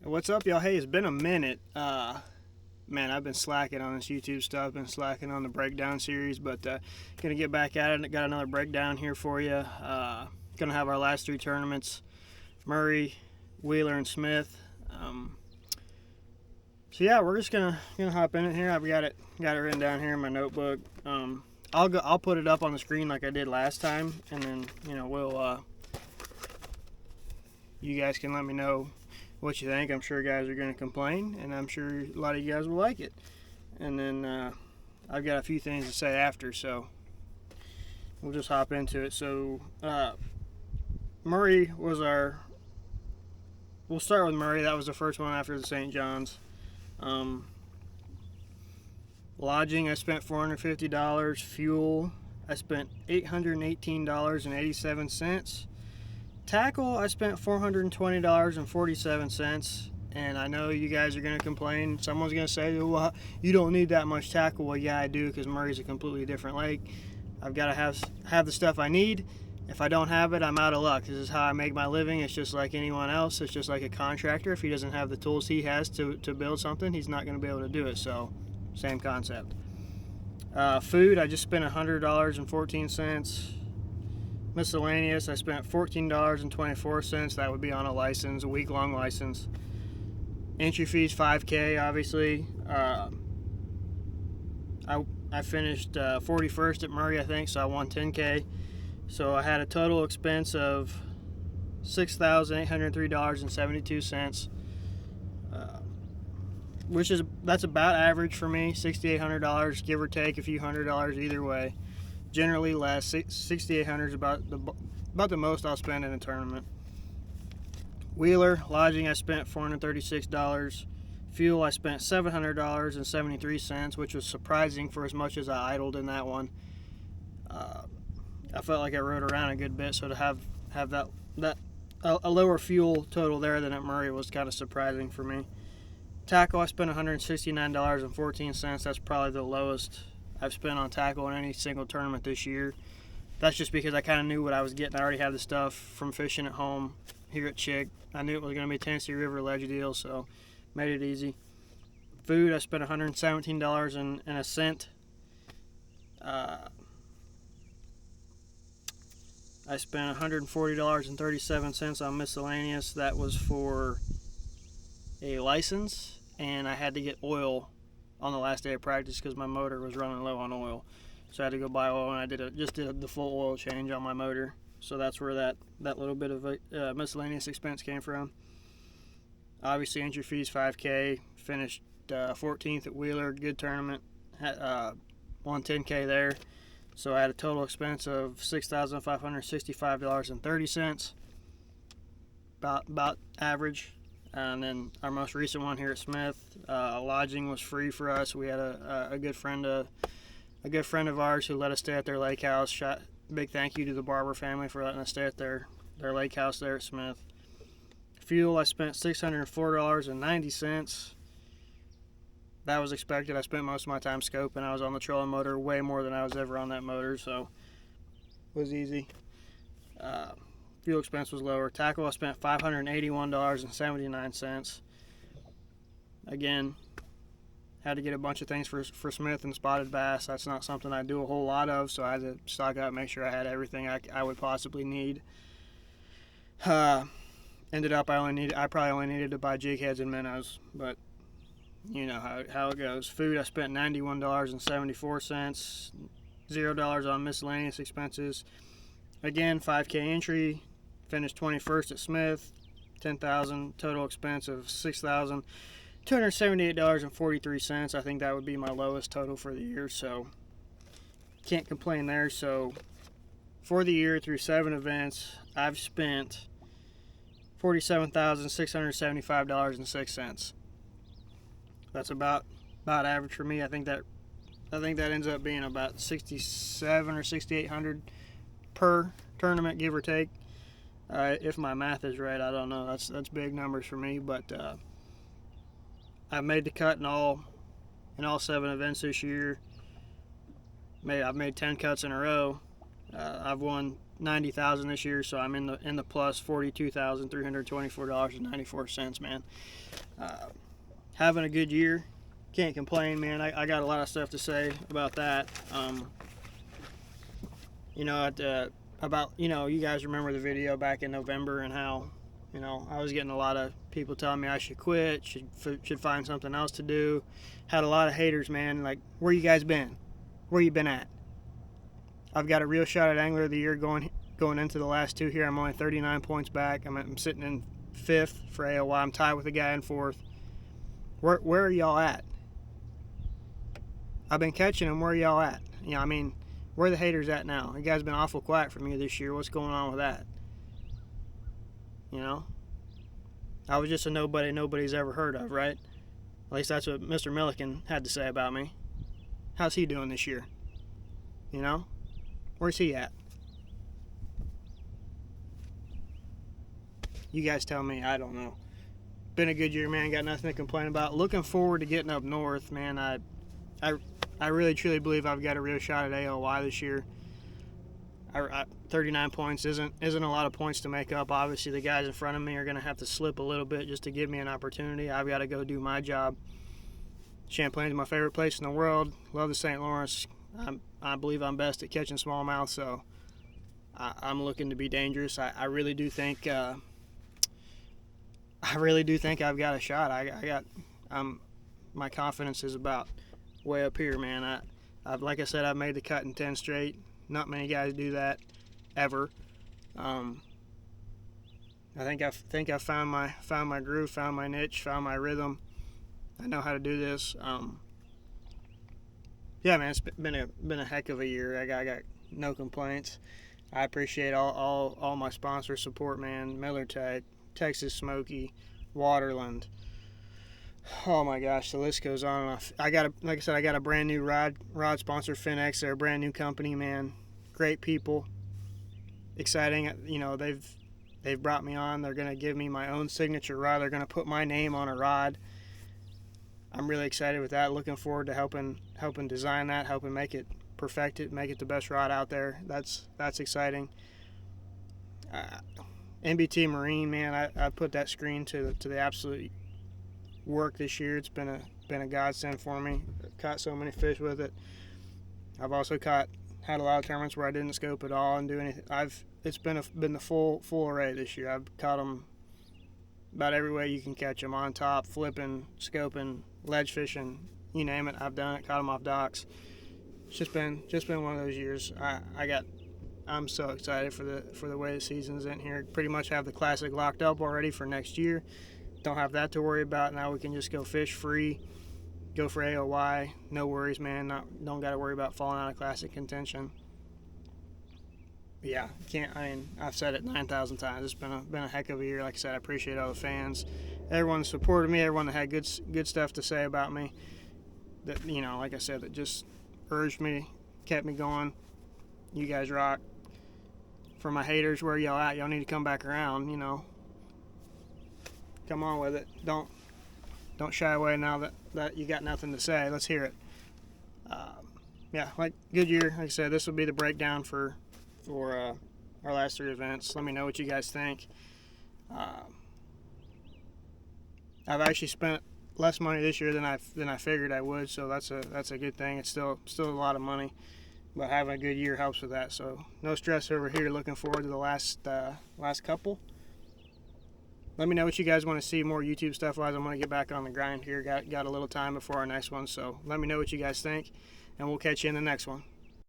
What's up, y'all? Hey, it's been a minute. Man, I've been slacking on this YouTube stuff, been slacking on the breakdown series, but gonna get back at it. Got another breakdown here for you. Gonna have our last three tournaments: Murray, Wheeler, and Smith. So yeah, we're just gonna hop in it here. I've got it written down here in my notebook. I'll put it up on the screen like I did last time, and then we'll you guys can let me know what you think. I'm sure guys are going to complain, and I'm sure a lot of you guys will like it. And then I've got a few things to say after, so we'll just hop into it. So Murray was we'll start with Murray. That was the first one after the St. John's. Lodging, I spent $450. Fuel, I spent $818.87. Tackle, I spent $420.47, and I know you guys are going to complain. Someone's going to say, well, you don't need that much tackle. Well, yeah, I do, because Murray's a completely different lake. I've got to have the stuff I need. If I don't have it, I'm out of luck. This is how I make my living. It's just like anyone else. It's just like a contractor. If he doesn't have the tools he has to build something, he's not going to be able to do it. So, same concept. Food, I just spent $100.14. Miscellaneous, I spent $14.24. That would be on a license, a week-long license. Entry fees, $5K, obviously. I finished 41st at Murray, I think, so I won $10K. So I had a total expense of $6,803.72, that's about average for me. $6,800, give or take a few $100 either way. Generally less. $6,800 is about the most I'll spend in a tournament. Wheeler, lodging, I spent $436. Fuel, I spent $700.73, which was surprising for as much as I idled in that one. I felt like I rode around a good bit, so to have that a lower fuel total there than at Murray was kind of surprising for me. Tackle, I spent $169.14. That's probably the lowest I've spent on tackle in any single tournament this year. That's just because I kind of knew what I was getting. I already had the stuff from fishing at home here at Chick. I knew it was going to be a Tennessee River ledge deal, so made it easy. Food, I spent $117.01. I spent $140.37 on miscellaneous. That was for a license, and I had to get oil on the last day of practice because my motor was running low on oil. So I had to go buy oil, and I just did the full oil change on my motor. So that's where that little bit of miscellaneous expense came from. Obviously, entry fees, $5K. Finished 14th at Wheeler. Good tournament. Won $10K there. So I had a total expense of $6,565.30. About average. And then our most recent one here at Smith, lodging was free for us. We had a good friend of ours who let us stay at their lake house. Big thank you to the Barber family for letting us stay at their lake house there at Smith. Fuel, I spent $604.90. That was expected. I spent most of my time scoping. I was on the trolling motor way more than I was ever on that motor, so it was easy. Fuel expense was lower. Tackle, I spent $581.79. Again, had to get a bunch of things for Smith and spotted bass. That's not something I do a whole lot of, so I had to stock up, make sure I had everything I would possibly need. Ended up I probably only needed to buy jig heads and minnows, but you know how it goes. Food, I spent $91.74. $0 on miscellaneous expenses. Again, 5K entry. Finished 21st at Smith, $10,000, total expense of $6,278.43. I think that would be my lowest total for the year, so can't complain there. So for the year, through 7 events, I've spent $47,675.06. That's about average for me. I think that ends up being about $6,700 or $6,800 per tournament, give or take. If my math is right, I don't know. That's big numbers for me, but I've made the cut in all 7 events this year. I've made 10 cuts in a row. I've won $90,000 this year, so I'm in the plus $42,324.94, man. Having a good year, can't complain, man. I got a lot of stuff to say about that. You know, you guys remember the video back in November and how, I was getting a lot of people telling me I should quit, should find something else to do. Had a lot of haters, man. Like, where you guys been? Where you been at? I've got a real shot at Angler of the Year going into the last two here. I'm only 39 points back. I'm sitting in 5th for AOY. I'm tied with a guy in 4th. Where are y'all at? I've been catching them. Where are y'all at? Where are the haters at now? You guys been awful quiet from me this year. What's going on with that? I was just a nobody nobody's ever heard of, right? At least that's what Mr. Milliken had to say about me. How's he doing this year? Where's he at? You guys tell me. I don't know. Been a good year, man. Got nothing to complain about. Looking forward to getting up north, man. I really truly believe I've got a real shot at AOY this year. 39 points isn't a lot of points to make up. Obviously, the guys in front of me are going to have to slip a little bit just to give me an opportunity. I've got to go do my job. Champlain's my favorite place in the world. Love the St. Lawrence. I believe I'm best at catching smallmouth, so I'm looking to be dangerous. I really do think I've got a shot. My confidence is about way up here, man. Like I said, I've made the cut in 10 straight. Not many guys do that ever. I think I found my groove, found my niche, found my rhythm. I know how to do this. Yeah, man, it's been a heck of a year. I got no complaints. I appreciate all my sponsor support, man. Miller Tech, Texas Smoky, Waterland. Oh my gosh, the list goes on and on. Like I said, I got a brand new rod sponsor, Finex. They're a brand new company, man. Great people. Exciting. They've brought me on. They're gonna give me my own signature rod. They're gonna put my name on a rod. I'm really excited with that. Looking forward to helping design that, helping make it perfect it, make it the best rod out there. That's exciting. NBT Marine, man, I put that screen to the absolute work this year. It's been a godsend for me. I've caught so many fish with it. I've also had a lot of tournaments where I didn't scope at all and do anything. It's been the full array this year. I've caught them about every way you can catch them, on top, flipping, scoping, ledge fishing, you name it. I've done it. Caught them off docks. It's just been one of those years. I'm so excited for the way the season's in here. Pretty much have the Classic locked up already for next year. Don't have that to worry about. Now we can just go fish free, go for AOY. No worries, man. Don't got to worry about falling out of Classic contention. Yeah, I've said it 9,000 times. It's been a heck of a year. Like I said, I appreciate all the fans, everyone that supported me, everyone that had good stuff to say about me. That like I said, that just urged me, kept me going. You guys rock. For my haters, where y'all at? Y'all need to come back around. Come on with it. Don't shy away now that you got nothing to say. Let's hear it. Yeah, good year. Like I said, this will be the breakdown for our last 3 events. Let me know what you guys think. I've actually spent less money this year than I figured I would, so that's a good thing. It's still a lot of money, but having a good year helps with that. So no stress over here. Looking forward to the last couple. Let me know what you guys want to see more YouTube stuff wise. I'm going to get back on the grind here. Got a little time before our next one, so let me know what you guys think, and we'll catch you in the next one.